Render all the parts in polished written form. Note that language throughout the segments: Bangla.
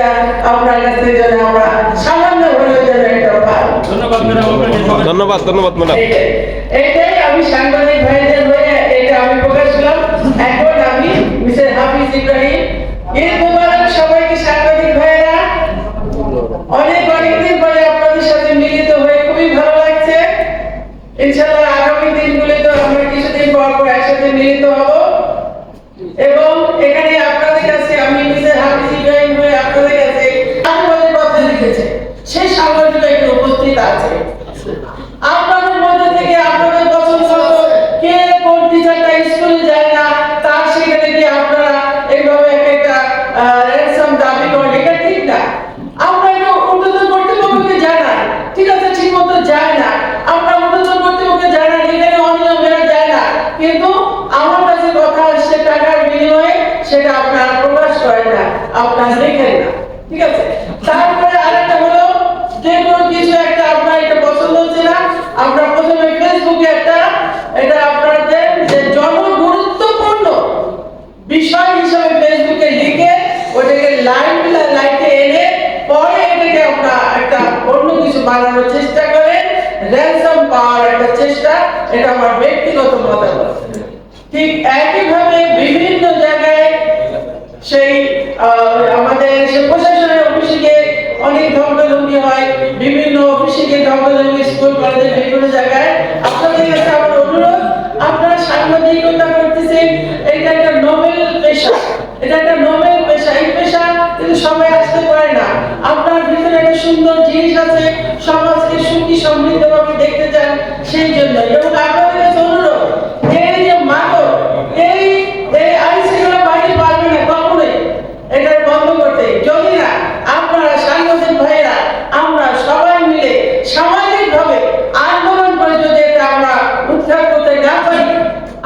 সহযোগিতা আপনার কাছ থেকে যেন আমরা সামান্য হলেও যেন একটা পাই। ধন্যবাদ ম্যাডাম। এটাই আমি সাংবাদিক ভাইদের হয়ে এটা আমি প্রকাশ করলাম। এখন আমি মিস্টার হাফিজ ইব্রাহিম, ঈদ মোবারক সবাইকে। সাংবাদিক ভাইরা অনেকদিন পরে আপনাদের সাথে মিলিত হয়ে খুবই ভালো লাগছে। ইনশাআল্লাহ আগামী দিনগুলোতে আমরা কিছুদিন পর একসাথে মিলিত হব এবং এখানে আপনাদের কাছে আমি মিস্টার হাফিজ ইব্রাহিম হয়ে আপনাদের কাছে আমাদের কথা লিখেছে সেই সাংবাদিকরা একটু উপস্থিত আছে। আপনাদের মধ্যে থেকে আপনাদের পছন্দ মতো কে কোন টিচারটা স্কুলে যায় না তার সেখানে গিয়ে আপনারা এইভাবে একটা র্যানসাম দাবি করেন, এটা ঠিক না। আমরা এটা ঊর্ধ্বতন কর্তৃপক্ষকে জানাই, ঠিক আছে, ঠিক মতো যায় না। আমরা ঊর্ধ্বতন কর্তৃপক্ষকে জানাই, এখানে অনিয়ম বেড়ে যায় না, কিন্তু আমার কাছে কথা আসছে টাকার বিনিময়ে, সেটা আপনারা প্রকাশ করেন না, আপনারা লেখেন না, ঠিক আছে। তারপরে আরেকটা হলো যে কোনো কিছু একটা আপনার এটা পছন্দ হচ্ছে না, আমরা প্রথমে ফেসবুকে এটা আপনাদের যে জনগুরুত্বপূর্ণ বিষয় হিসেবে ফেসবুকে লিখে ওটাকে লাইটে এনে পরে এটাকে আমরা একটা অন্য কিছু বানানোর চেষ্টা করেন, র্যানসাম পাওয়ার একটা চেষ্টা, এটা আমার ব্যক্তিগত মতামত। ঠিক একইভাবে বিভিন্ন জায়গায় সেই আমাদের প্রশাসনের অফিসে গিয়ে অনেক ধমকাধমকি হয়, বিভিন্ন অফিসে গিয়ে ধমকাধমকি, স্কুল কলেজে বিভিন্ন জায়গায়। আপনাদের কাছে আমার অনুরোধ, আপনারা সাংবাদিকতা করতেছেন, এটা একটা নোবেল পেশা, এটা একটা নোবেল পেশা। এই পেশা কিন্তু সবাই আসতে পারে না। আপনার ভিতরে একটা সুন্দর জিনিস আছে, সমাজকে সুখী সমৃদ্ধভাবে দেখতে চান, সেই জন্য। এবং আপনাদের কাছে অনুরোধ, এই যে মাদক, এই আইনশৃঙ্খলা বাহিনী পারবে না কখনোই এটা বন্ধ করতে, যদি না আপনারা সাংবাদিক ভাইরা আমরা সবাই মিলে সামাজিকভাবে আন্দোলন করে যদি এটা আমরা উদ্ধার করতে না পারি,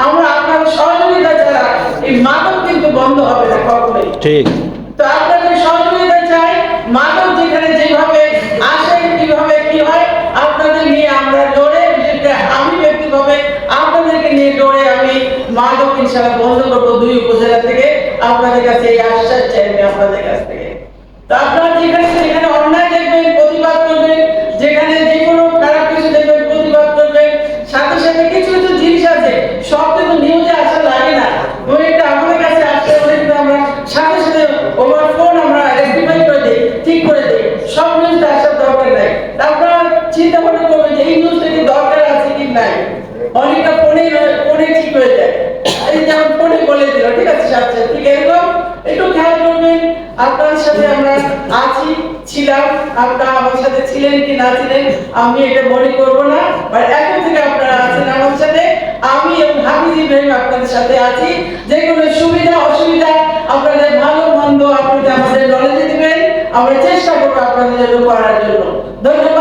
আমরা আপনার সহযোগিতা ছাড়া এই মাদক কিন্তু বন্ধ হবে না কখনোই। ঠিক। তো আপনাদের সহযোগিতা চাই। মাদক যেখানে যেভাবে আসে, কিভাবে কি হয়, আপনাদের নিয়ে আমরা লড়ে, আমি ব্যক্তিগতভাবে আপনাদেরকে নিয়ে লড়ে আমি মাদক ইনশাআল্লাহ বন্ধ করবো 2 উপজেলা থেকে। আপনাদের কাছে এই আশ্বাস চাই আমি আপনাদের কাছ থেকে। তো আপনারা যেখানে অন্যায় দেখবেন প্রতিবাদ করবেন, যেখানে যে কোনো খারাপ কিছু দেখবেন প্রতিবাদ করবেন। সাথে সাথে কিছু কিছু জিনিস আছে সব কিন্তু নিউজে আসা লাগে না, ওই একটা আমাদের কাছে আসতে হলে কিন্তু আমরা সাথে সাথে ওভার ফোন আমরা রেকটিফাই করে দিই, ঠিক করে দিই। সব নিউজটা আসার দরকার নাই। আপনারা চিন্তা ভাবনা করবেন যে এই নিউজটা কি দরকার আছে কি নাই। অনেকটা ফোনে ঠিক হয়ে যায়, এই যেমন ফোনে বলে দিল, ঠিক আছে সাথে ঠিক এরকম একটু খেয়াল করবেন। আপনার সাথে আমরা আছি, ছিলাম, আপনারা আমার সাথে ছিলেন কি না ছিলেন আমি এটা মনে করব না, বাট এখন থেকে আপনারা আছেন আমার সাথে। আমি এবং হাফিজ ইব্রাহিম আপনাদের সাথে আছি। যে কোনো সুবিধা অসুবিধা আপনাদের ভালো মন্দ আপনাদের আমাদের নলেজে দিবেন, আমরা চেষ্টা করবো আপনাদের জন্য করার জন্য। ধন্যবাদ।